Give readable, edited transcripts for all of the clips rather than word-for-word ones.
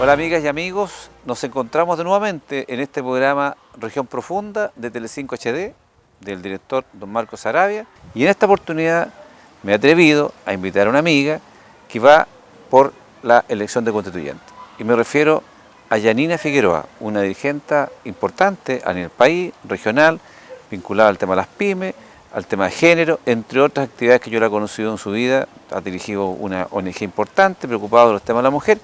Hola amigas y amigos, nos encontramos de nuevamente en este programa Región Profunda de Telecinco HD del director don Marcos Saravia, y en esta oportunidad me he atrevido a invitar a una amiga que va por la elección de constituyente, y me refiero a Yanina Figueroa, una dirigente importante a nivel país, regional, vinculada al tema de las pymes, al tema de género, entre otras actividades que yo la he conocido en su vida. Ha dirigido una ONG importante, preocupado de los temas de la mujer,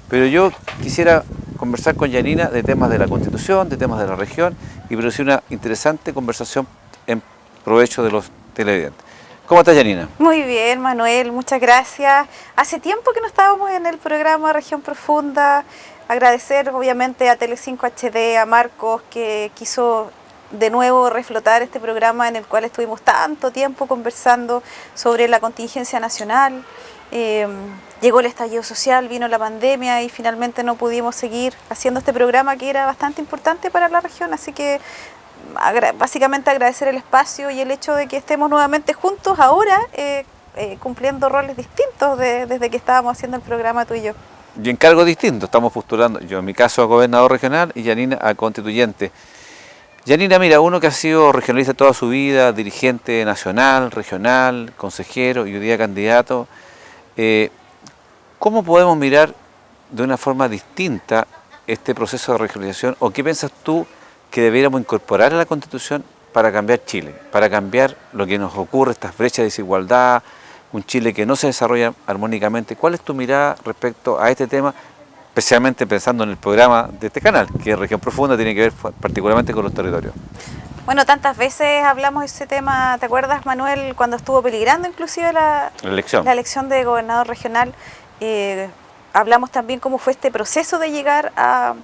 pero yo quisiera conversar con Yanina de temas de la Constitución, de temas de la región, y producir una interesante conversación en provecho de los televidentes. ¿Cómo estás, Yanina? Muy bien, Manuel, muchas gracias. Hace tiempo que no estábamos en el programa Región Profunda. Agradecer obviamente a Telecinco HD, a Marcos, que quiso de nuevo reflotar este programa en el cual estuvimos tanto tiempo conversando sobre la contingencia nacional. Llegó el estallido social, vino la pandemia y finalmente no pudimos seguir haciendo este programa que era bastante importante para la región, así que básicamente agradecer el espacio y el hecho de que estemos nuevamente juntos ahora, cumpliendo roles distintos desde que estábamos haciendo el programa tú y yo. Y en cargos distintos, estamos postulando, yo en mi caso a gobernador regional y Yanina a constituyente. Yanina, mira, uno que ha sido regionalista toda su vida, dirigente nacional, regional, consejero y hoy día candidato, ¿cómo podemos mirar de una forma distinta este proceso de regionalización? ¿O qué piensas tú que debiéramos incorporar a la Constitución para cambiar Chile, para cambiar lo que nos ocurre, estas brechas de desigualdad, un Chile que no se desarrolla armónicamente? ¿Cuál es tu mirada respecto a este tema, especialmente pensando en el programa de este canal, que es Región Profunda, tiene que ver particularmente con los territorios? Bueno, tantas veces hablamos de ese tema, ¿te acuerdas, Manuel, cuando estuvo peligrando inclusive la elección de gobernador regional? Hablamos también cómo fue este proceso de llegar a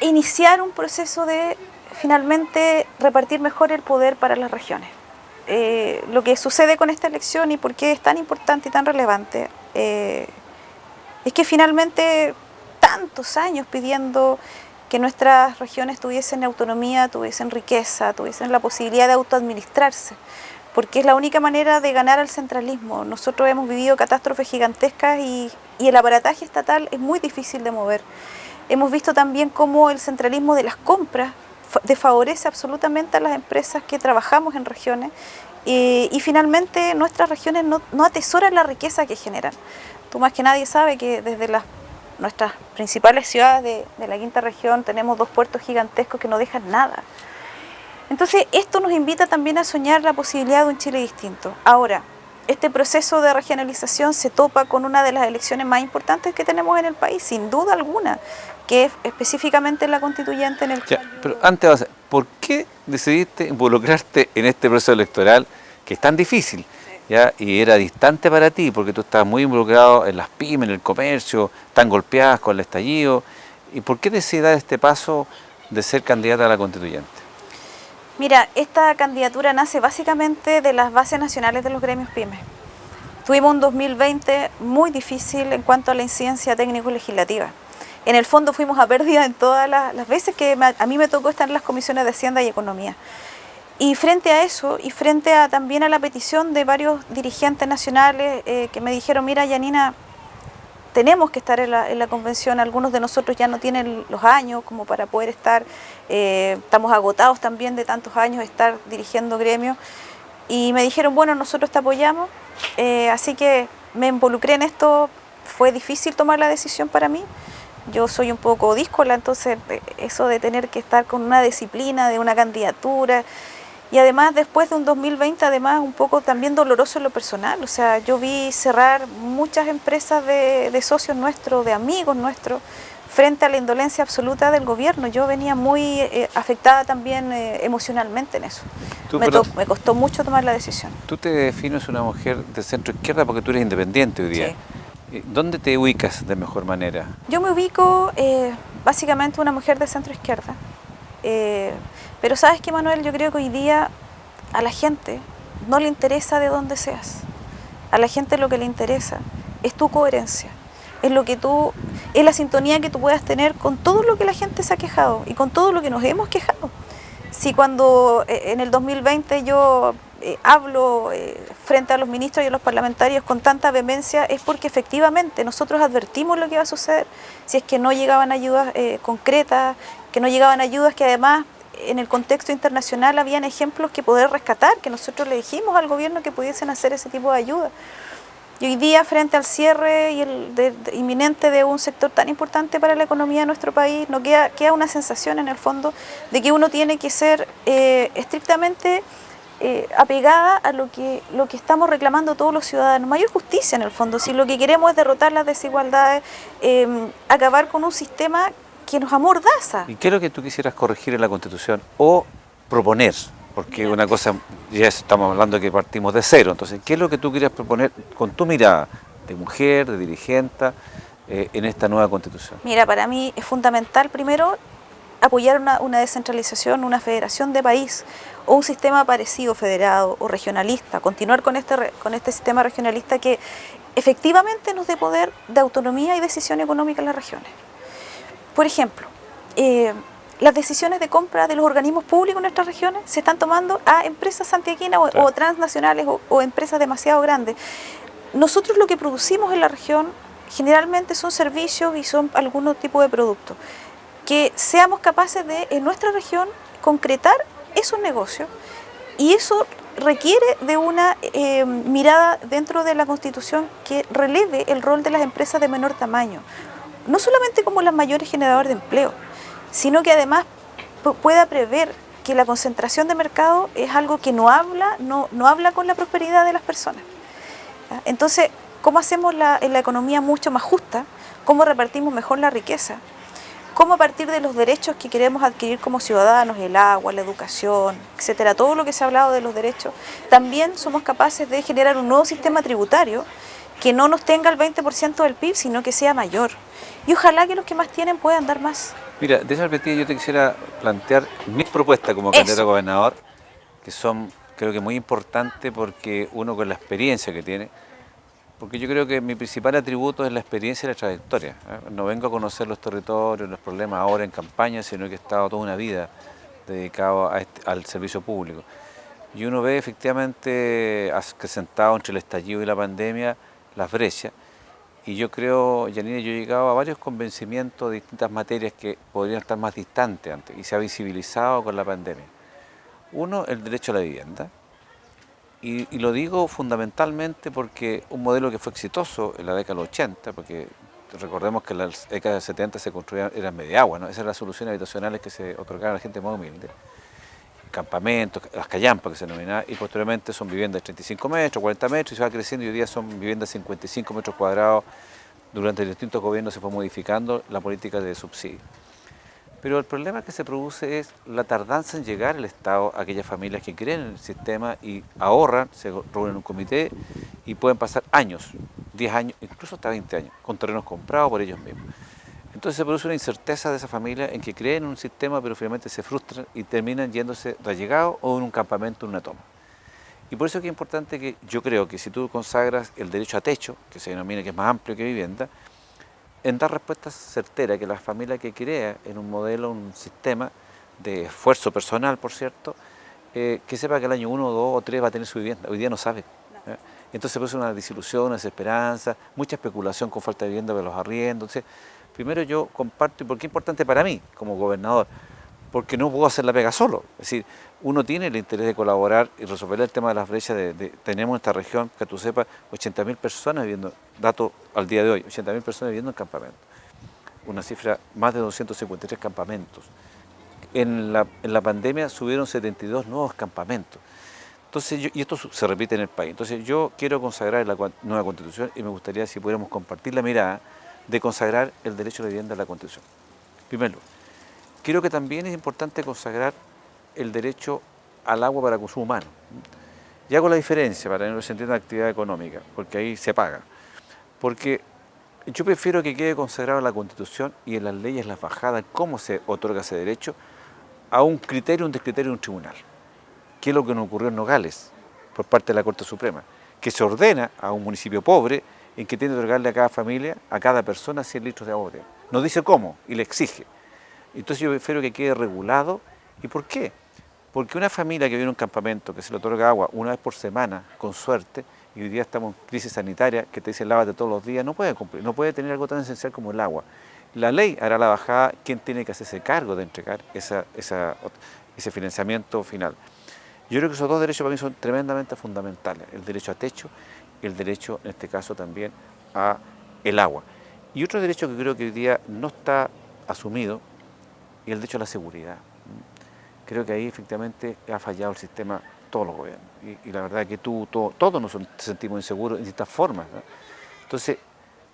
iniciar un proceso de finalmente repartir mejor el poder para las regiones. Lo que sucede con esta elección y por qué es tan importante y tan relevante es que finalmente tantos años pidiendo que nuestras regiones tuviesen autonomía, tuviesen riqueza, tuviesen la posibilidad de autoadministrarse, porque es la única manera de ganar al centralismo. Nosotros hemos vivido catástrofes gigantescas y el aparataje estatal es muy difícil de mover. Hemos visto también cómo el centralismo de las compras desfavorece absolutamente a las empresas que trabajamos en regiones y finalmente nuestras regiones no atesoran la riqueza que generan. Tú más que nadie sabes que desde nuestras principales ciudades de la quinta región tenemos 2 puertos gigantescos que no dejan nada. Entonces esto nos invita también a soñar la posibilidad de un Chile distinto. Ahora, este proceso de regionalización se topa con una de las elecciones más importantes que tenemos en el país, sin duda alguna, que es específicamente la constituyente en el cual... Pero antes, ¿por qué decidiste involucrarte en este proceso electoral que es tan difícil? ¿Ya? Y era distante para ti, porque tú estabas muy involucrado en las pymes, en el comercio, tan golpeadas con el estallido. ¿Y por qué decidiste dar este paso de ser candidata a la constituyente? Mira, esta candidatura nace básicamente de las bases nacionales de los gremios pymes. Tuvimos un 2020 muy difícil en cuanto a la incidencia técnico-legislativa. En el fondo fuimos a pérdida en todas las veces que a mí me tocó estar en las comisiones de Hacienda y Economía. Y frente a eso, y frente también a la petición de varios dirigentes nacionales que me dijeron, mira, Yanina, tenemos que estar en la convención, algunos de nosotros ya no tienen los años como para poder estar, estamos agotados también de tantos años de estar dirigiendo gremios, y me dijeron, bueno, nosotros te apoyamos, así que me involucré en esto. Fue difícil tomar la decisión para mí. Yo soy un poco díscola, entonces eso de tener que estar con una disciplina, de una candidatura, y además después de un 2020, además un poco también doloroso en lo personal. O sea, yo vi cerrar muchas empresas de socios nuestros, de amigos nuestros, frente a la indolencia absoluta del gobierno. Yo venía muy afectada también emocionalmente en eso. Me costó mucho tomar la decisión. Tú te defines una mujer de centro izquierda porque tú eres independiente hoy día. Sí. ¿Dónde te ubicas de mejor manera? Yo me ubico básicamente una mujer de centro izquierda. Pero sabes qué, Manuel, yo creo que hoy día a la gente no le interesa de dónde seas. A la gente lo que le interesa es tu coherencia, es la sintonía que tú puedas tener con todo lo que la gente se ha quejado y con todo lo que nos hemos quejado. Si cuando en el 2020 yo hablo frente a los ministros y a los parlamentarios con tanta vehemencia es porque efectivamente nosotros advertimos lo que iba a suceder si es que no llegaban ayudas concretas, que no llegaban ayudas que además en el contexto internacional habían ejemplos que poder rescatar, que nosotros le dijimos al gobierno que pudiesen hacer ese tipo de ayuda. Y hoy día, frente al cierre y inminente de un sector tan importante para la economía de nuestro país, no queda una sensación en el fondo de que uno tiene que ser estrictamente apegada a lo que estamos reclamando todos los ciudadanos, mayor justicia en el fondo, si lo que queremos es derrotar las desigualdades, acabar con un sistema que nos amordaza. ¿Y qué es lo que tú quisieras corregir en la Constitución o proponer? Porque una cosa, ya estamos hablando de que partimos de cero, entonces, ¿qué es lo que tú querías proponer con tu mirada de mujer, de dirigente, en esta nueva Constitución? Mira, para mí es fundamental primero apoyar una descentralización, una federación de país o un sistema parecido, federado o regionalista, continuar con este sistema regionalista que efectivamente nos dé poder de autonomía y decisión económica en las regiones. Por ejemplo, las decisiones de compra de los organismos públicos en nuestras regiones se están tomando a empresas santiaguinas o transnacionales o empresas demasiado grandes. Nosotros lo que producimos en la región generalmente son servicios y son algún tipo de productos. Que seamos capaces de, en nuestra región, concretar esos negocios, y eso requiere de una mirada dentro de la Constitución que releve el rol de las empresas de menor tamaño, no solamente como las mayores generadoras de empleo, sino que además pueda prever que la concentración de mercado es algo que no habla con la prosperidad de las personas. Entonces, ¿cómo hacemos la economía mucho más justa? ¿Cómo repartimos mejor la riqueza? ¿Cómo a partir de los derechos que queremos adquirir como ciudadanos, el agua, la educación, etcétera, todo lo que se ha hablado de los derechos, también somos capaces de generar un nuevo sistema tributario que no nos tenga el 20% del PIB, sino que sea mayor? Y ojalá que los que más tienen puedan dar más. Mira, de esa perspectiva yo te quisiera plantear mis propuestas como candidato a gobernador, que son, creo que muy importantes porque uno con la experiencia que tiene, porque yo creo que mi principal atributo es la experiencia y la trayectoria. No vengo a conocer los territorios, los problemas ahora en campaña, sino que he estado toda una vida dedicado al servicio público. Y uno ve efectivamente acrecentado entre el estallido y la pandemia las brechas. Y yo creo, Yanina, yo he llegado a varios convencimientos de distintas materias que podrían estar más distantes antes y se ha visibilizado con la pandemia. Uno, el derecho a la vivienda. Y lo digo fundamentalmente porque un modelo que fue exitoso en la década de los 80, porque recordemos que en la década del 70 se construían, eran media agua, ¿no? Esas eran las soluciones habitacionales que se otorgaban a la gente más humilde. Campamentos, las callampas que se denominaban, y posteriormente son viviendas de 35 metros, 40 metros, y se va creciendo y hoy día son viviendas de 55 metros cuadrados. Durante distintos gobiernos se fue modificando la política de subsidio. Pero el problema que se produce es la tardanza en llegar el Estado a aquellas familias que creen en el sistema y ahorran, se reúnen en un comité y pueden pasar años, 10 años, incluso hasta 20 años, con terrenos comprados por ellos mismos. Entonces se produce una incerteza de esa familia en que creen en un sistema pero finalmente se frustran y terminan yéndose rellegados o en un campamento, en una toma. Y por eso es que es importante que yo creo que si tú consagras el derecho a techo, que se denomina que es más amplio que vivienda, en dar respuestas certeras, que la familia que crea en un modelo, un sistema de esfuerzo personal, por cierto, que sepa que el año 1, 2 o 3 va a tener su vivienda. Hoy día no sabe. Entonces puede ser una desilusión, una desesperanza, mucha especulación con falta de vivienda de los arriendos. Entonces, primero yo comparto, y por qué es importante para mí como gobernador, porque no puedo hacer la pega solo. Es decir, uno tiene el interés de colaborar y resolver el tema de las brechas. Tenemos en esta región, que tú sepas, 80.000 personas viviendo, dato al día de hoy, 80.000 personas viviendo en campamentos. Una cifra, más de 253 campamentos. En la pandemia subieron 72 nuevos campamentos. Entonces, y esto se repite en el país. Entonces yo quiero consagrar la nueva Constitución y me gustaría si pudiéramos compartir la mirada de consagrar el derecho a la vivienda en la Constitución. Primero, creo que también es importante consagrar el derecho al agua para consumo humano. Y hago la diferencia para que no se entienda la actividad económica, porque ahí se paga. Porque yo prefiero que quede consagrado en la Constitución y en las leyes, las bajadas, cómo se otorga ese derecho, a un criterio, un descriterio de un tribunal. ¿Qué es lo que nos ocurrió en Nogales por parte de la Corte Suprema? Que se ordena a un municipio pobre en que tiene que otorgarle a cada familia, a cada persona, 100 litros de agua potable. No dice cómo y le exige. Entonces yo prefiero que quede regulado. ¿Y por qué? Porque una familia que vive en un campamento, que se le otorga agua una vez por semana, con suerte, y hoy día estamos en crisis sanitaria, que te dicen lávate todos los días, no puede cumplir, no puede tener algo tan esencial como el agua. La ley hará la bajada, ¿quién tiene que hacerse cargo de entregar ese financiamiento final? Yo creo que esos dos derechos para mí son tremendamente fundamentales, el derecho a techo y el derecho, en este caso también, a el agua. Y otro derecho que creo que hoy día no está asumido es el derecho a la seguridad. Creo que ahí efectivamente ha fallado el sistema, todos los gobiernos. Y la verdad es que todos nos sentimos inseguros en distintas formas, ¿no? Entonces,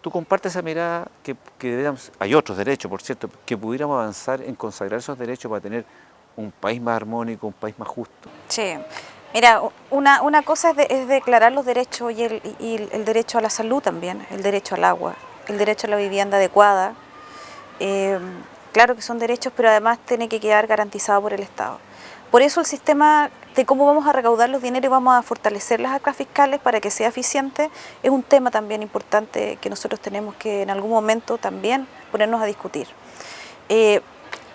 tú compartes esa mirada que deberíamos, hay otros derechos, por cierto, que pudiéramos avanzar en consagrar esos derechos para tener un país más armónico, un país más justo. Sí, mira, una cosa es declarar los derechos y el derecho a la salud también, el derecho al agua, el derecho a la vivienda adecuada. Claro que son derechos, pero además tiene que quedar garantizado por el Estado. Por eso el sistema de cómo vamos a recaudar los dineros y vamos a fortalecer las arcas fiscales para que sea eficiente es un tema también importante que nosotros tenemos que en algún momento también ponernos a discutir.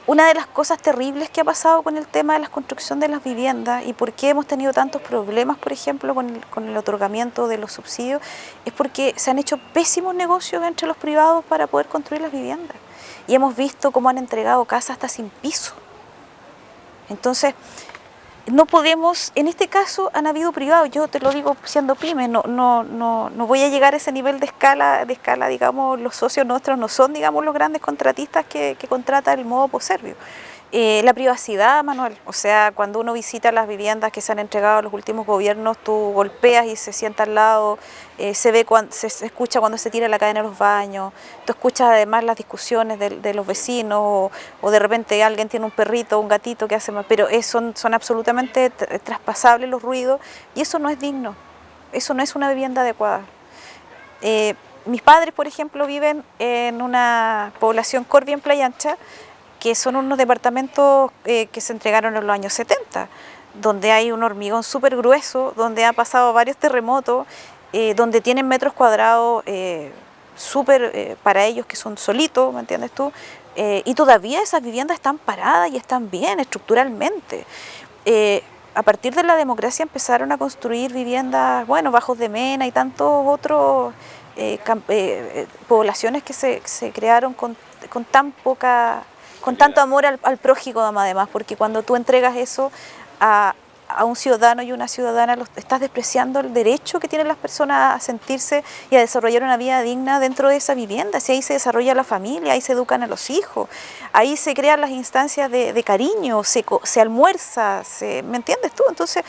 Una de las cosas terribles que ha pasado con el tema de la construcción de las viviendas y por qué hemos tenido tantos problemas, por ejemplo, con el otorgamiento de los subsidios, es porque se han hecho pésimos negocios entre los privados para poder construir las viviendas. Y hemos visto cómo han entregado casas hasta sin piso. Entonces, no podemos, en este caso han habido privados, yo te lo digo siendo pyme, no voy a llegar a ese nivel de escala, digamos, los socios nuestros no son, digamos, los grandes contratistas que contrata el modo Poservio. La privacidad, Manuel, o sea, cuando uno visita las viviendas que se han entregado a los últimos gobiernos, tú golpeas y se sienta al lado, se escucha cuando se tira la cadena de los baños, tú escuchas además las discusiones de los vecinos o de repente alguien tiene un perrito o un gatito que hace más, pero son absolutamente traspasables los ruidos y eso no es digno, eso no es una vivienda adecuada. Mis padres, por ejemplo, viven en una población Corvi en Playa Ancha, que son unos departamentos que se entregaron en los años 70, donde hay un hormigón súper grueso, donde ha pasado varios terremotos, donde tienen metros cuadrados súper para ellos que son solitos, ¿me entiendes tú? Y todavía esas viviendas están paradas y están bien estructuralmente. A partir de la democracia empezaron a construir viviendas, bueno, Bajos de Mena y tantos otros poblaciones que se crearon con tan poca... con tanto amor al prójimo además, porque cuando tú entregas eso a un ciudadano y una ciudadana, estás despreciando el derecho que tienen las personas a sentirse y a desarrollar una vida digna dentro de esa vivienda. Si ahí se desarrolla la familia, ahí se educan a los hijos, ahí se crean las instancias de cariño, se almuerza, ¿me entiendes tú? Entonces,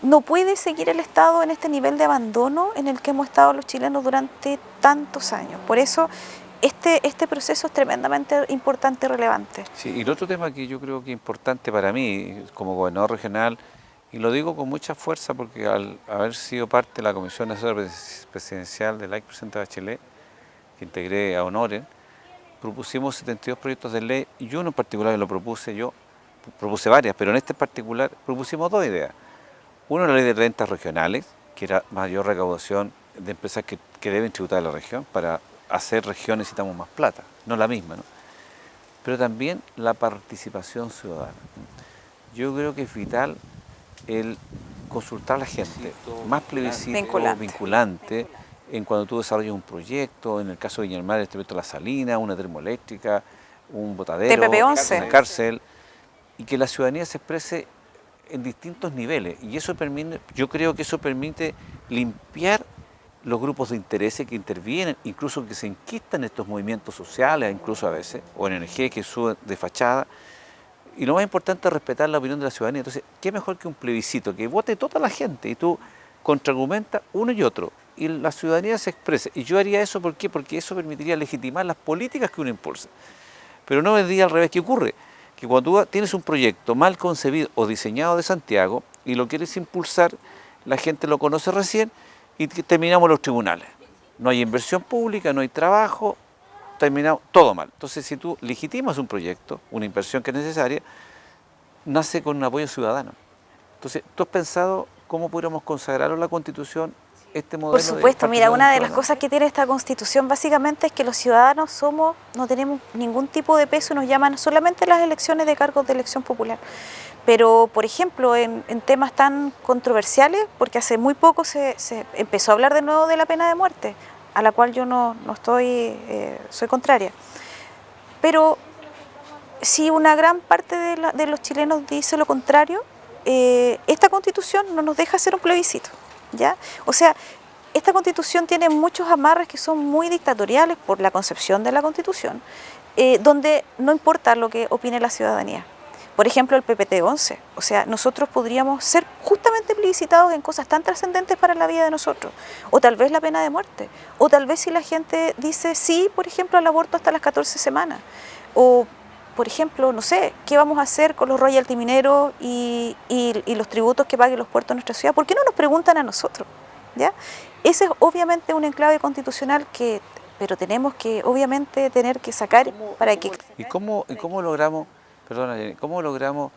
no puede seguir el Estado en este nivel de abandono en el que hemos estado los chilenos durante tantos años. Por eso, este proceso es tremendamente importante y relevante. Sí, y el otro tema que yo creo que es importante para mí como gobernador regional, y lo digo con mucha fuerza porque al haber sido parte de la Comisión Asesora Presidencial de la expresidenta Bachelet, que integré a Honoren, propusimos 72 proyectos de ley y uno en particular lo propuse yo, propuse varias, pero en este en particular propusimos dos ideas. Uno, la ley de rentas regionales, que era mayor recaudación de empresas que deben tributar a la región para hacer región necesitamos más plata, no la misma, ¿no? Pero también la participación ciudadana. Yo creo que es vital el consultar a la gente, más plebiscito vinculante en cuando tú desarrollas un proyecto, en el caso de Viña del Mar, este proyecto de la salina, una termoeléctrica, un botadero, una cárcel, y que la ciudadanía se exprese en distintos niveles. Y eso permite, yo creo que eso permite limpiar los grupos de intereses que intervienen, incluso que se enquistan en estos movimientos sociales, incluso a veces, o en ONG que suben de fachada. Y lo más importante es respetar la opinión de la ciudadanía. Entonces, ¿qué mejor que un plebiscito? Que vote toda la gente y tú contraargumentas uno y otro. Y la ciudadanía se expresa. Y yo haría eso, ¿por qué? Porque eso permitiría legitimar las políticas que uno impulsa. Pero no vendría al revés. ¿Qué ocurre? Que cuando tú tienes un proyecto mal concebido o diseñado de Santiago y lo quieres impulsar, la gente lo conoce recién y terminamos los tribunales. No hay inversión pública, no hay trabajo, terminamos todo mal. Entonces, si tú legitimas un proyecto, una inversión que es necesaria, nace con un apoyo ciudadano. Entonces, ¿tú has pensado cómo pudiéramos consagrar en la Constitución este modelo? Por supuesto, mira, una de las cosas que tiene esta Constitución básicamente es que los ciudadanos no tenemos ningún tipo de peso y nos llaman solamente las elecciones de cargos de elección popular. Pero, por ejemplo, en temas tan controversiales, porque hace muy poco se empezó a hablar de nuevo de la pena de muerte, a la cual yo no estoy, soy contraria. Pero si una gran parte de los chilenos dice lo contrario, esta Constitución no nos deja hacer un plebiscito, ¿ya? O sea, esta Constitución tiene muchos amarres que son muy dictatoriales por la concepción de la Constitución, donde no importa lo que opine la ciudadanía. Por ejemplo, el PPT-11, o sea, nosotros podríamos ser justamente plebiscitados en cosas tan trascendentes para la vida de nosotros, o tal vez la pena de muerte, o tal vez si la gente dice sí, por ejemplo, al aborto hasta las 14 semanas, o por ejemplo, no sé, ¿qué vamos a hacer con los royalty mineros y los tributos que paguen los puertos de nuestra ciudad? ¿Por qué no nos preguntan a nosotros? ¿Ya? Ese es obviamente un enclave constitucional pero tenemos que obviamente tener que sacar para que... ¿Y cómo logramos, perdona, Jenny, cómo logramos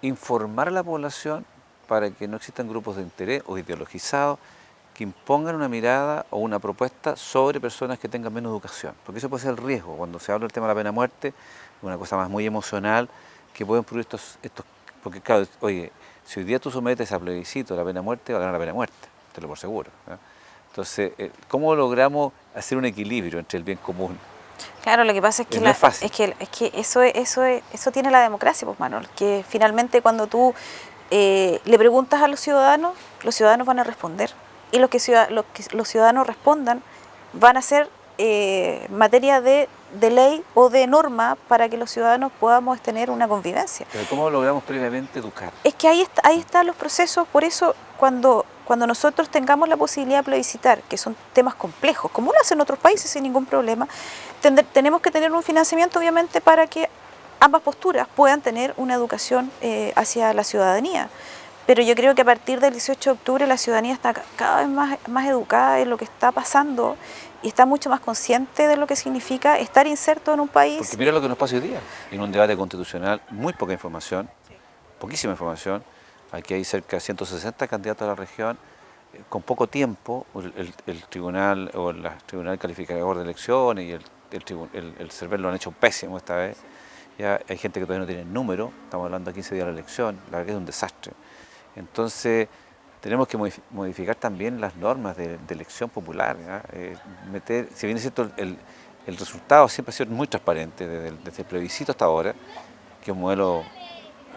informar a la población para que no existan grupos de interés o ideologizados que impongan una mirada o una propuesta sobre personas que tengan menos educación? Porque eso puede ser el riesgo. Cuando se habla del tema de la pena de muerte, es una cosa más muy emocional, que pueden producir estos... Porque claro, oye, si hoy día tú sometes a plebiscito la pena de muerte, va a ganar la pena de muerte, te lo por seguro, ¿no? Entonces, ¿cómo logramos hacer un equilibrio entre el bien común? Claro, lo que pasa es que, No es fácil. es que eso tiene la democracia, pues, Manuel, que finalmente cuando tú le preguntas a los ciudadanos van a responder. Y lo que los ciudadanos respondan van a ser materia de ley o de norma para que los ciudadanos podamos tener una convivencia. Pero ¿cómo logramos previamente educar? Es que ahí están los procesos, por eso cuando nosotros tengamos la posibilidad de plebiscitar, que son temas complejos, como lo hacen otros países sin ningún problema, tenemos que tener un financiamiento obviamente para que ambas posturas puedan tener una educación hacia la ciudadanía. Pero yo creo que a partir del 18 de octubre la ciudadanía está cada vez más educada en lo que está pasando y está mucho más consciente de lo que significa estar inserto en un país. Porque mira lo que nos pasa hoy día, en un debate constitucional, muy poca información, poquísima información. Aquí hay cerca de 160 candidatos a la región, con poco tiempo. El tribunal o el tribunal calificador de elecciones y el CERVEL lo han hecho pésimo esta vez. Ya hay gente que todavía no tiene el número, estamos hablando de 15 días de la elección, la verdad que es un desastre. Entonces, tenemos que modificar también las normas de elección popular, si bien es cierto, el resultado siempre ha sido muy transparente, desde el plebiscito hasta ahora, que es un modelo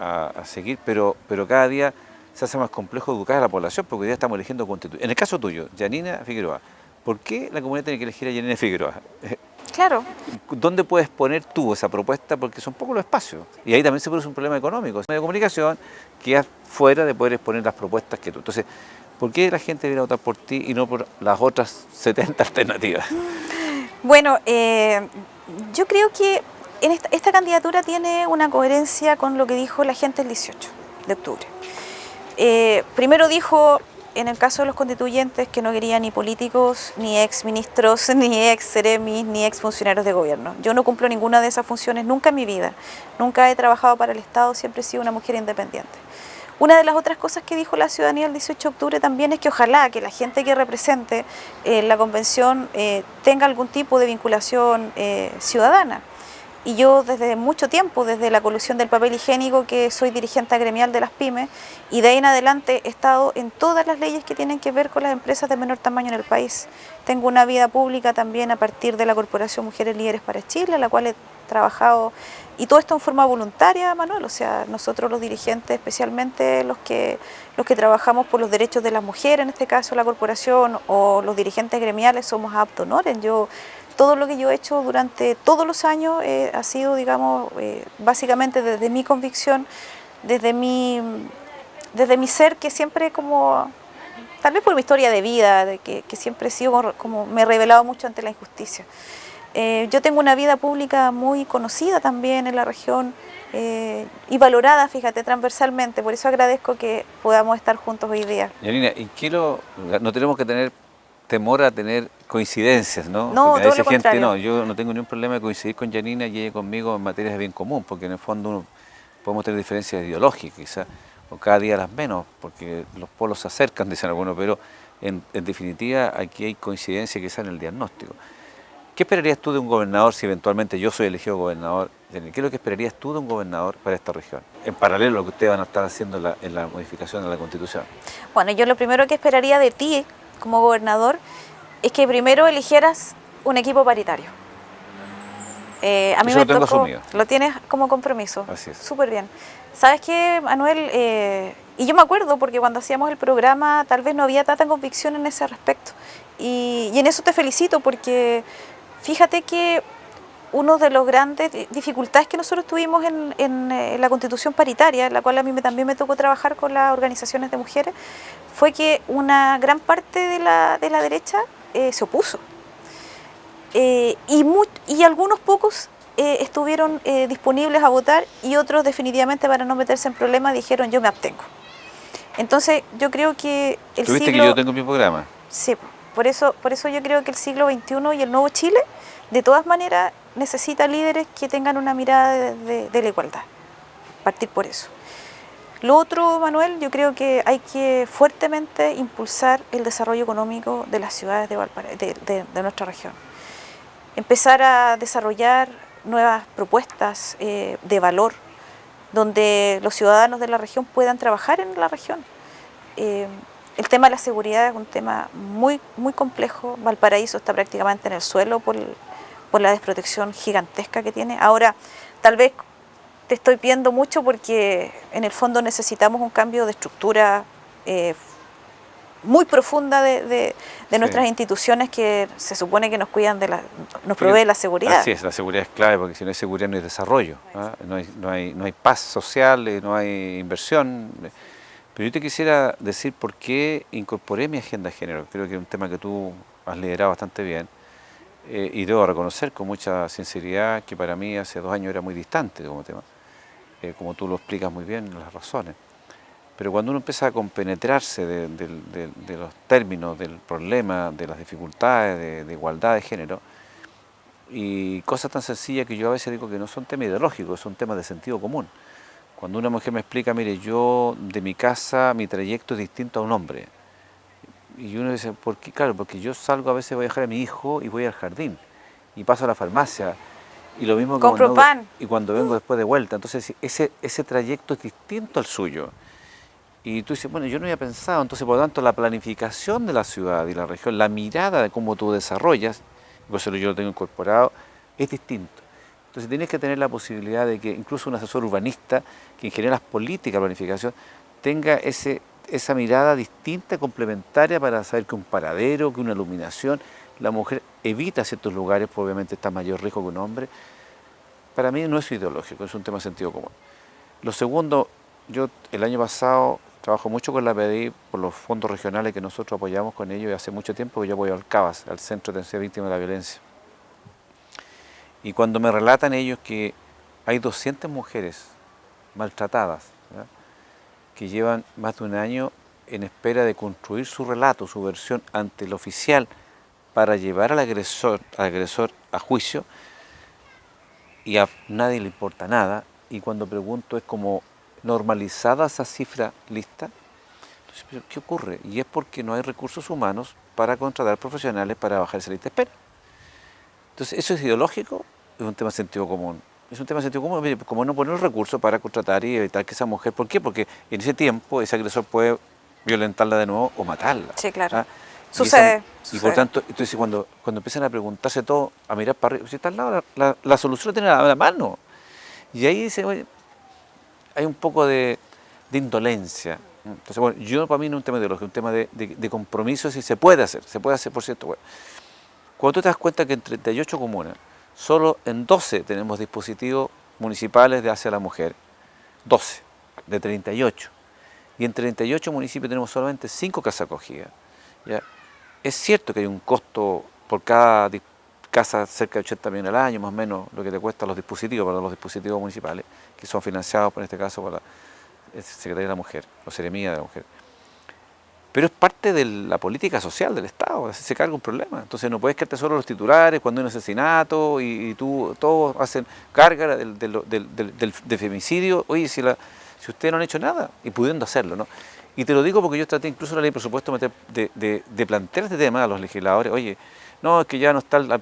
a seguir, pero cada día se hace más complejo educar a la población, porque hoy día estamos eligiendo constituyentes. En el caso tuyo, Yanina Figueroa, ¿por qué la comunidad tiene que elegir a Yanina Figueroa? Claro. ¿Dónde puedes poner tú esa propuesta? Porque son pocos los espacios. Y ahí también se produce un problema económico. El medio de comunicación queda fuera de poder exponer las propuestas que tú. Entonces, ¿por qué la gente viene a votar por ti y no por las otras 70 alternativas? Bueno, yo creo que esta candidatura tiene una coherencia con lo que dijo la gente el 18 de octubre. Primero dijo, en el caso de los constituyentes, que no quería ni políticos, ni ex ministros, ni ex seremis, ni ex funcionarios de gobierno. Yo no cumplo ninguna de esas funciones nunca en mi vida. Nunca he trabajado para el Estado, siempre he sido una mujer independiente. Una de las otras cosas que dijo la ciudadanía el 18 de octubre también es que ojalá que la gente que represente la convención tenga algún tipo de vinculación ciudadana. Y yo desde mucho tiempo, desde la colusión del papel higiénico, que soy dirigente gremial de las pymes, y de ahí en adelante he estado en todas las leyes que tienen que ver con las empresas de menor tamaño en el país. Tengo una vida pública también a partir de la Corporación Mujeres Líderes para Chile, a la cual he trabajado, y todo esto en forma voluntaria, Manuel. O sea, nosotros los dirigentes, especialmente los que trabajamos por los derechos de las mujeres, en este caso la corporación, o los dirigentes gremiales, somos apto honorem. Todo lo que yo he hecho durante todos los años ha sido, digamos, básicamente desde mi convicción, desde mi ser, que siempre como, tal vez por mi historia de vida, que siempre he sido como me he revelado mucho ante la injusticia. Yo tengo una vida pública muy conocida también en la región y valorada, fíjate, transversalmente. Por eso agradezco que podamos estar juntos hoy día. Yanina, no tenemos que tener temor a tener coincidencias, ¿no? No, porque a todo veces lo gente, contrario. no, yo no tengo ningún problema de coincidir con Yanina y ella conmigo en materias de bien común, porque en el fondo podemos tener diferencias ideológicas quizás, o cada día las menos, porque los polos se acercan, dicen algunos, pero en definitiva aquí hay coincidencia quizás en el diagnóstico. ¿Qué esperarías tú de un gobernador si eventualmente yo soy elegido gobernador ¿Qué es lo que esperarías tú de un gobernador para esta región? En paralelo a lo que ustedes van a estar haciendo en la modificación de la Constitución. Bueno, yo lo primero que esperaría de ti como gobernador es que primero eligieras un equipo paritario. A mí Eso me lo tengo tocó, asumido. lo tienes como compromiso. Así es. Súper bien. ¿Sabes qué, Manuel? Y yo me acuerdo porque cuando hacíamos el programa tal vez no había tanta convicción en ese respecto. Y en eso te felicito porque fíjate que una de las grandes dificultades que nosotros tuvimos en la Constitución paritaria, en la cual a mí también me tocó trabajar con las organizaciones de mujeres, fue que una gran parte de la derecha se opuso. Y algunos pocos estuvieron disponibles a votar y otros definitivamente para no meterse en problemas dijeron yo me abstengo. Entonces yo creo que el ¿Tuviste siglo... que yo tengo mi programa? Sí, por eso yo creo que el siglo XXI y el nuevo Chile de todas maneras necesita líderes que tengan una mirada de la igualdad. Partir por eso. Lo otro, Manuel, yo creo que hay que fuertemente impulsar el desarrollo económico de las ciudades de nuestra región. Empezar a desarrollar nuevas propuestas de valor donde los ciudadanos de la región puedan trabajar en la región. El tema de la seguridad es un tema muy, muy complejo. Valparaíso está prácticamente en el suelo por la desprotección gigantesca que tiene. Ahora, tal vez te estoy pidiendo mucho porque en el fondo necesitamos un cambio de estructura muy profunda de nuestras instituciones que se supone que nos cuidan nos provee la seguridad. Así es, la seguridad es clave porque si no hay seguridad no hay desarrollo, ¿ah? No hay paz social, no hay inversión. Pero yo te quisiera decir por qué incorporé mi agenda de género. Creo que es un tema que tú has liderado bastante bien y debo reconocer con mucha sinceridad que para mí hace 2 años era muy distante como tema, como tú lo explicas muy bien, las razones. Pero cuando uno empieza a compenetrarse de los términos del problema, de las dificultades de igualdad de género, y cosas tan sencillas que yo a veces digo que no son temas ideológicos, son temas de sentido común. Cuando una mujer me explica, mire, yo de mi casa, mi trayecto es distinto a un hombre. Y uno dice, ¿por qué? Claro, porque yo salgo a veces, voy a dejar a mi hijo y voy al jardín, y paso a la farmacia, y lo mismo que compro pan. Y cuando vengo después de vuelta. Entonces ese trayecto es distinto al suyo. Y tú dices, bueno, yo no había pensado, entonces por lo tanto la planificación de la ciudad y la región, la mirada de cómo tú desarrollas, por eso yo lo tengo incorporado, es distinto. Entonces tienes que tener la posibilidad de que incluso un asesor urbanista, que ingeniera las políticas de planificación, tenga esa mirada distinta, complementaria para saber que un paradero, que una iluminación, la mujer evita ciertos lugares, pues obviamente está en mayor riesgo que un hombre. Para mí no es ideológico, es un tema de sentido común. Lo segundo, yo el año pasado trabajo mucho con la PDI por los fondos regionales que nosotros apoyamos con ellos y hace mucho tiempo que yo apoyo al CABAS, al Centro de Atención a Víctimas de la Violencia. Y cuando me relatan ellos que hay 200 mujeres maltratadas, ¿verdad?, que llevan más de un año en espera de construir su relato, su versión ante el oficial para llevar al agresor a juicio, y a nadie le importa nada, y cuando pregunto es como normalizada esa cifra lista. Entonces, ¿pero qué ocurre? Y es porque no hay recursos humanos para contratar profesionales para bajar esa lista de espera. Entonces, ¿eso es ideológico? Es un tema de sentido común. Es un tema de sentido común, mire, como no poner los recursos para contratar y evitar que esa mujer... ¿Por qué? Porque en ese tiempo ese agresor puede violentarla de nuevo o matarla. Sí, claro. ¿Ah? Sucede. Y por tanto, entonces cuando empiezan a preguntarse todo, a mirar para arriba, si está al lado, la solución la tiene a la mano. Y ahí dice, oye, hay un poco de indolencia. Entonces, bueno, yo para mí no es un tema ideológico, es un tema de compromiso, si se puede hacer, por cierto. Bueno, cuando tú te das cuenta que en 38 comunas, solo en 12 tenemos dispositivos municipales de hacia la mujer, 12 de 38, y en 38 municipios tenemos solamente 5 casas acogidas, ¿ya? Es cierto que hay un costo por cada casa cerca de 80 millones al año, más o menos lo que te cuestan los dispositivos municipales, que son financiados, por este caso, por la Secretaría de la Mujer, o Seremía de la Mujer. Pero es parte de la política social del Estado, así se carga un problema. Entonces no puedes quedarte solo los titulares cuando hay un asesinato y todos hacen carga del femicidio. Oye, si ustedes no han hecho nada, y pudiendo hacerlo, ¿no? Y te lo digo porque yo traté incluso en la ley de presupuesto de plantear este tema a los legisladores. Oye, no, es que ya no está la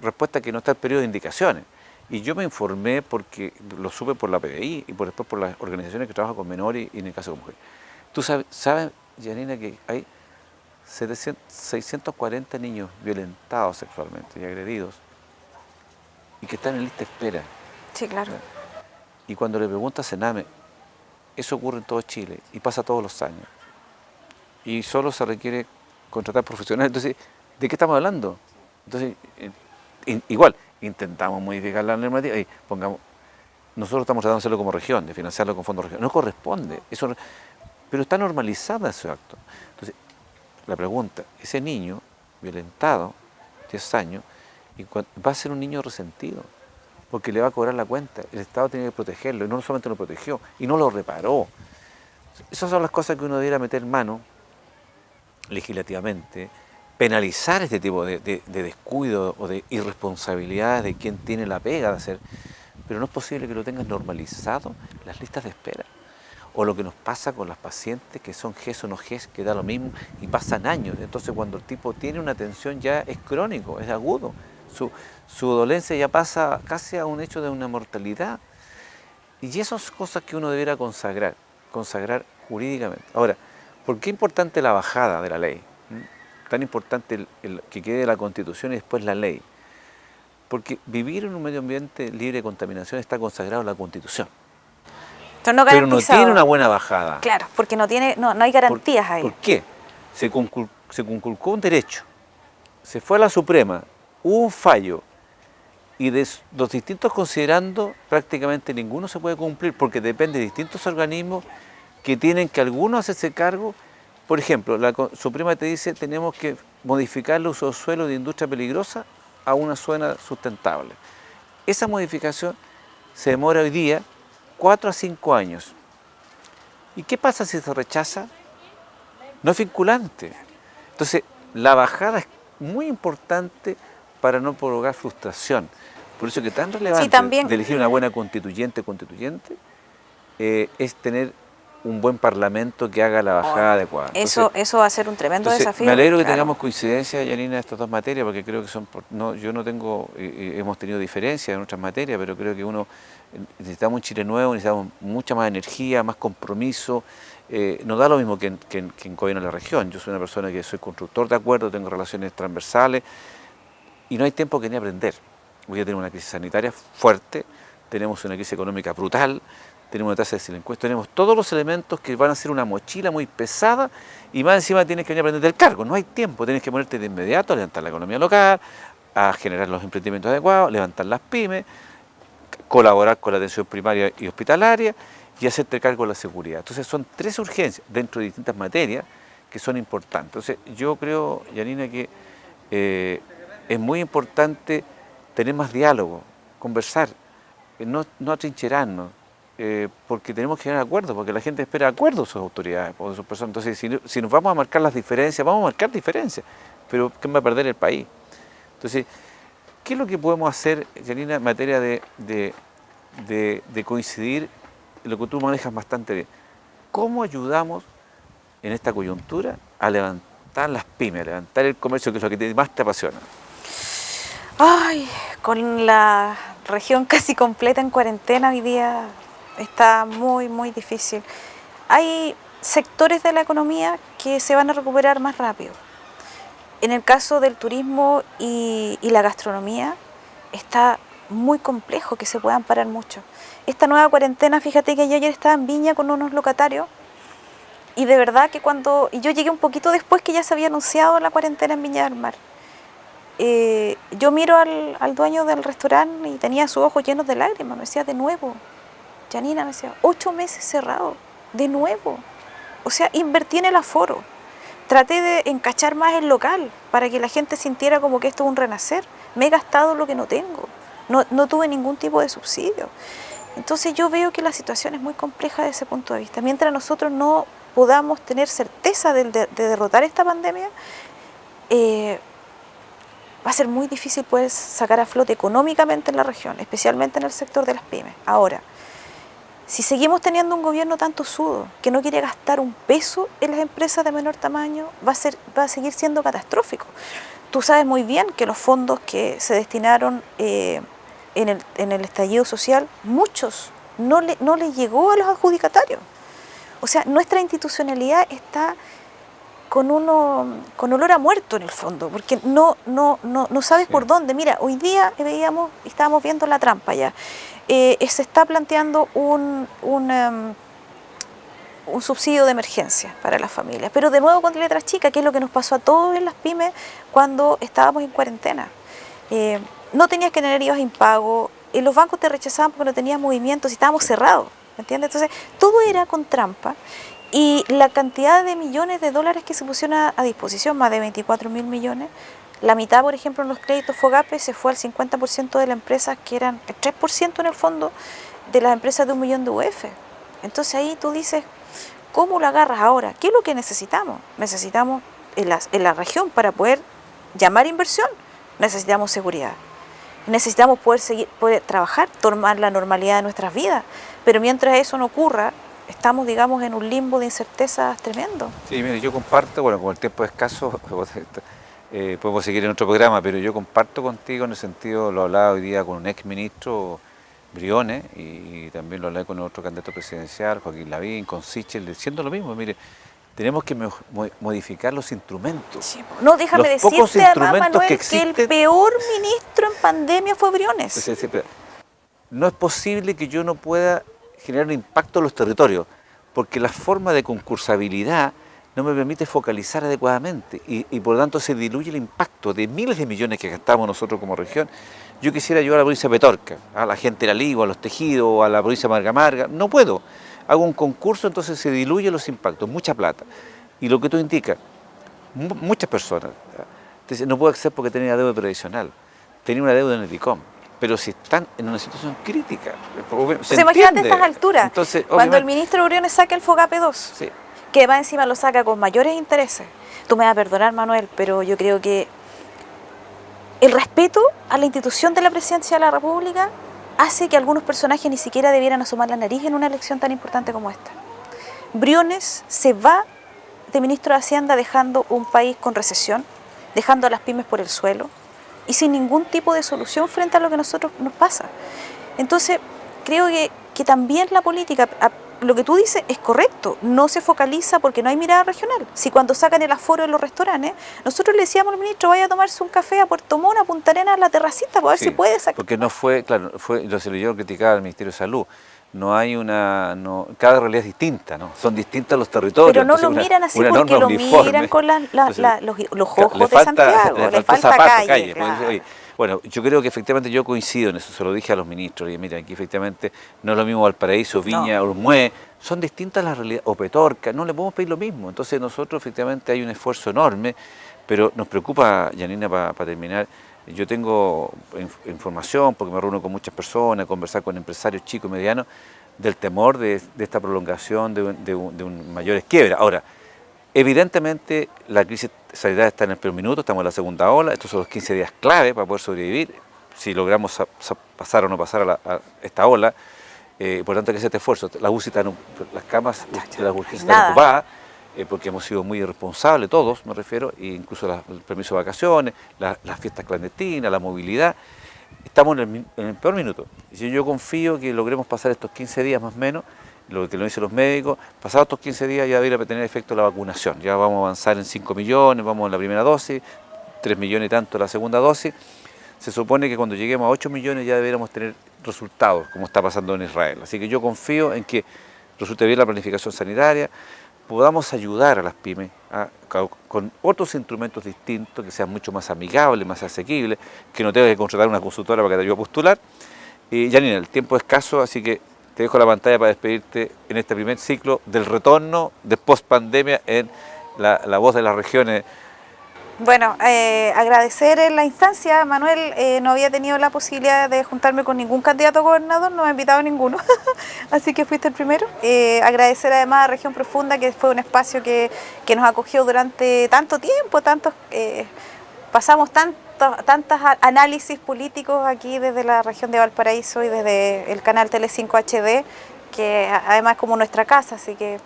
respuesta, que no está el periodo de indicaciones. Y yo me informé porque lo supe por la PDI y después por las organizaciones que trabajan con menores y en el caso de mujeres. Tú sabes, Janina, que hay 640 niños violentados sexualmente y agredidos y que están en lista de espera. Sí, claro. Y cuando le preguntas a Sename, eso ocurre en todo Chile y pasa todos los años. Y solo se requiere contratar profesionales. Entonces, ¿de qué estamos hablando? Entonces, igual, intentamos modificar la normativa y nosotros estamos tratando de hacerlo como región, de financiarlo con fondos regionales. No corresponde, pero está normalizada ese acto. Entonces, la pregunta, ese niño violentado, 10 años, va a ser un niño resentido, porque le va a cobrar la cuenta. El Estado tiene que protegerlo, y no solamente lo protegió, y no lo reparó. Esas son las cosas que uno debiera meter mano legislativamente, penalizar este tipo de descuido o de irresponsabilidades de quien tiene la pega de hacer, pero no es posible que lo tengas normalizado las listas de espera. O lo que nos pasa con las pacientes que son GES o no GES, que da lo mismo y pasan años. Entonces cuando el tipo tiene una tensión ya es crónico, es agudo. Su dolencia ya pasa casi a un hecho de una mortalidad. Y esas son cosas que uno debiera consagrar jurídicamente. Ahora, ¿por qué es importante la bajada de la ley? Tan importante el que quede la Constitución y después la ley. Porque vivir en un medio ambiente libre de contaminación está consagrado en la Constitución. Pero no tiene una buena bajada. Claro, porque no hay garantías ahí. ¿Por qué? Se conculcó un derecho, se fue a la Suprema, hubo un fallo, y de los distintos considerandos prácticamente ninguno se puede cumplir porque depende de distintos organismos que tienen que algunos hacerse cargo. Por ejemplo, la Suprema te dice tenemos que modificar el uso de suelo de industria peligrosa a una zona sustentable. Esa modificación se demora hoy día 4 a 5 años. ¿Y qué pasa si se rechaza? No es vinculante. Entonces, la bajada es muy importante para no provocar frustración. Por eso que tan relevante de elegir una buena constituyente es tener un buen parlamento que haga la bajada adecuada. Eso va a ser un tremendo desafío. Me alegro que tengamos coincidencia, Janina, en estas dos materias, porque creo que yo no tengo, hemos tenido diferencias en otras materias, pero creo que necesitamos un Chile nuevo, necesitamos mucha más energía, más compromiso. No da lo mismo que en gobierno de la región. Yo soy una persona que soy constructor de acuerdos, tengo relaciones transversales y no hay tiempo que ni aprender. Hoy ya tenemos una crisis sanitaria fuerte, tenemos una crisis económica brutal, tenemos una tasa de delincuencia, tenemos todos los elementos que van a ser una mochila muy pesada y más encima tienes que venir a aprender del cargo. No hay tiempo, tienes que ponerte de inmediato a levantar la economía local, a generar los emprendimientos adecuados, levantar las pymes, colaborar con la atención primaria y hospitalaria y hacerte cargo de la seguridad. Entonces son 3 urgencias dentro de distintas materias que son importantes. Entonces yo creo, Janina, que es muy importante tener más diálogo, conversar, no atrincherarnos, porque tenemos que llegar a acuerdos, porque la gente espera acuerdos de sus autoridades, de sus personas. Entonces si nos vamos a marcar las diferencias, vamos a marcar diferencias, pero ¿quién va a perder el país? Entonces, ¿qué es lo que podemos hacer, Janina, en materia de coincidir en lo que tú manejas bastante bien? ¿Cómo ayudamos en esta coyuntura a levantar las pymes, a levantar el comercio, que es lo que más te apasiona? Ay, con la región casi completa en cuarentena hoy día está muy, muy difícil. Hay sectores de la economía que se van a recuperar más rápido. En el caso del turismo y la gastronomía está muy complejo que se puedan parar mucho. Esta nueva cuarentena, fíjate que yo ayer estaba en Viña con unos locatarios y de verdad que yo llegué un poquito después que ya se había anunciado la cuarentena en Viña del Mar. Yo miro al dueño del restaurante y tenía sus ojos llenos de lágrimas. Me decía, de nuevo, Janina, me decía, 8 meses cerrado, de nuevo. O sea, invertí en el aforo. Traté de encachar más el local para que la gente sintiera como que esto es un renacer. Me he gastado lo que no tengo. No tuve ningún tipo de subsidio. Entonces yo veo que la situación es muy compleja desde ese punto de vista. Mientras nosotros no podamos tener certeza de derrotar esta pandemia, va a ser muy difícil poder sacar a flote económicamente en la región, especialmente en el sector de las pymes. Ahora, si seguimos teniendo un gobierno tan tosudo que no quiere gastar un peso en las empresas de menor tamaño, va a seguir siendo catastrófico. Tú sabes muy bien que los fondos que se destinaron en el estallido social, muchos no le llegó a los adjudicatarios. O sea, nuestra institucionalidad está con olor a muerto en el fondo, porque no sabes por dónde. Mira, hoy día estábamos viendo la trampa ya. Se está planteando un subsidio de emergencia para las familias, pero de nuevo con letras chicas, que es lo que nos pasó a todos en las pymes cuando estábamos en cuarentena. No tenías que tener IVA impago, los bancos te rechazaban porque no tenías movimientos y estábamos cerrados, ¿me entiendes? Entonces, todo era con trampa. Y la cantidad de millones de dólares que se pusieron a disposición, más de 24.000 millones, la mitad, por ejemplo, en los créditos FOGAPE se fue al 50% de las empresas, que eran el 3% en el fondo de las empresas de 1 millón de UF. Entonces ahí tú dices, ¿cómo lo agarras ahora? ¿Qué es lo que necesitamos? Necesitamos en la región para poder llamar inversión, necesitamos seguridad. Necesitamos poder trabajar, tomar la normalidad de nuestras vidas. Pero mientras eso no ocurra, estamos, digamos, en un limbo de incertezas tremendo. Sí, mire, yo comparto, bueno, con el tiempo escaso, podemos seguir en otro programa, pero yo comparto contigo en el sentido, lo hablaba hoy día con un ex ministro, Briones, y también lo hablé con otro candidato presidencial, Joaquín Lavín, con Sichel, diciendo lo mismo. Mire, tenemos que modificar los instrumentos. Sí, no, déjame decirte, además, Manuel, que el peor ministro en pandemia fue Briones. Sí, no es posible que yo no pueda generar un impacto en los territorios, porque la forma de concursabilidad no me permite focalizar adecuadamente y por lo tanto se diluye el impacto de miles de millones que gastamos nosotros como región. Yo quisiera ayudar a la provincia de Petorca, a la gente de la Ligua, a los tejidos, a la provincia de Marga Marga, no puedo. Hago un concurso, entonces se diluyen los impactos, mucha plata. Y lo que tú indicas, muchas personas te dicen, no puedo acceder porque tenía deuda previsional, tenía una deuda en el ICOM. Pero si están en una situación crítica, se imagínate a estas alturas, entonces, cuando el ministro Briones saca el FOGAPE 2, sí, que va encima lo saca con mayores intereses. Tú me vas a perdonar, Manuel, pero yo creo que el respeto a la institución de la presidencia de la República hace que algunos personajes ni siquiera debieran asomar la nariz en una elección tan importante como esta. Briones se va de ministro de Hacienda dejando un país con recesión, dejando a las pymes por el suelo, y sin ningún tipo de solución frente a lo que a nosotros nos pasa. Entonces, creo que también la política, lo que tú dices es correcto, no se focaliza porque no hay mirada regional. Si cuando sacan el aforo en los restaurantes, nosotros le decíamos al ministro, vaya a tomarse un café a Puerto Montt, a Punta Arenas, a la terracita, para ver si puede sacar. Porque no fue, claro, yo criticaba al Ministerio de Salud. No hay cada realidad es distinta, ¿no? Son distintos los territorios. Pero no lo miran así porque lo miran con los ojos de Santiago, le falta calle. Claro. Bueno, yo creo que efectivamente yo coincido en eso, se lo dije a los ministros, y mira, aquí efectivamente no es lo mismo Valparaíso, Viña, Olmué, son distintas las realidades, o Petorca, no le podemos pedir lo mismo. Entonces nosotros efectivamente hay un esfuerzo enorme, pero nos preocupa, Yanina, para terminar. Yo tengo información, porque me reúno con muchas personas, conversar con empresarios chicos y medianos, del temor de esta prolongación de un mayores quiebras. Ahora, evidentemente la crisis sanitaria está en el primer minuto, estamos en la segunda ola, estos son los 15 días clave para poder sobrevivir, si logramos pasar o no pasar a esta ola. Por tanto, hay que hacer este esfuerzo. Las UCI están, las camas de las urgencias están ocupadas, porque hemos sido muy irresponsables, todos me refiero, e incluso el permiso de vacaciones, las fiestas clandestinas, la movilidad. Estamos en el peor minuto. Y yo confío que logremos pasar estos 15 días más o menos, lo que lo dicen los médicos, pasados estos 15 días ya debería tener efecto la vacunación. Ya vamos a avanzar en 5 millones, vamos en la primera dosis, 3 millones y tanto la segunda dosis. Se supone que cuando lleguemos a 8 millones ya deberíamos tener resultados, como está pasando en Israel. Así que yo confío en que resulte bien la planificación sanitaria, podamos ayudar a las pymes con otros instrumentos distintos, que sean mucho más amigables, más asequibles, que no tenga que contratar una consultora para que te ayude a postular. Yanina, el tiempo es escaso, así que te dejo la pantalla para despedirte en este primer ciclo del retorno de post-pandemia en la voz de las regiones. Bueno, agradecer la instancia. Manuel, no había tenido la posibilidad de juntarme con ningún candidato a gobernador, no me ha invitado a ninguno, así que fuiste el primero. Agradecer además a Región Profunda, que fue un espacio que nos acogió durante tanto tiempo, pasamos tantos análisis políticos aquí desde la región de Valparaíso y desde el canal Tele 5 HD, que además es como nuestra casa, así que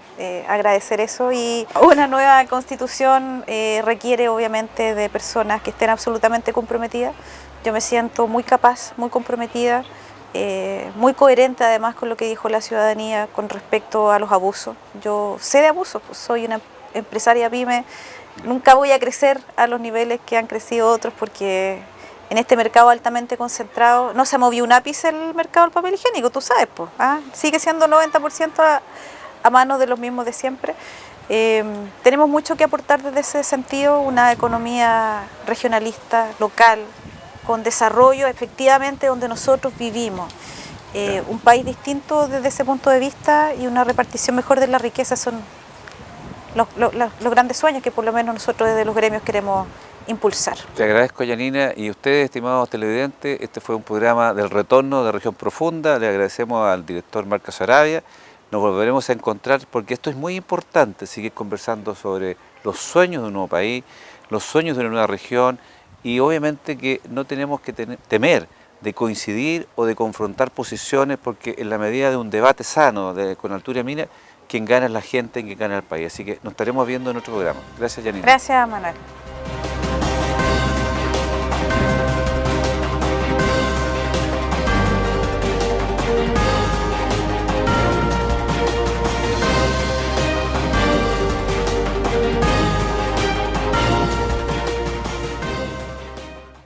agradecer eso. Y una nueva constitución requiere obviamente de personas que estén absolutamente comprometidas. Yo me siento muy capaz, muy comprometida, muy coherente además con lo que dijo la ciudadanía con respecto a los abusos. Yo sé de abusos, pues soy una empresaria pyme, nunca voy a crecer a los niveles que han crecido otros porque en este mercado altamente concentrado no se ha movido un ápice el mercado del papel higiénico, tú sabes, pues, sigue siendo 90% a manos de los mismos de siempre. Tenemos mucho que aportar desde ese sentido, una economía regionalista, local, con desarrollo efectivamente donde nosotros vivimos. Un país distinto desde ese punto de vista y una repartición mejor de la riqueza son los grandes sueños que por lo menos nosotros desde los gremios queremos impulsar. Te agradezco, Yanina, y ustedes, estimados televidentes, este fue un programa del retorno de Región Profunda. Le agradecemos al director Marcos Saravia. Nos volveremos a encontrar porque esto es muy importante, seguir conversando sobre los sueños de un nuevo país, los sueños de una nueva región, y obviamente que no tenemos que temer de coincidir o de confrontar posiciones, porque en la medida de un debate sano, con altura y mira, quien gana es la gente, quien gana el país. Así que nos estaremos viendo en otro programa. Gracias, Yanina. Gracias, Manuel.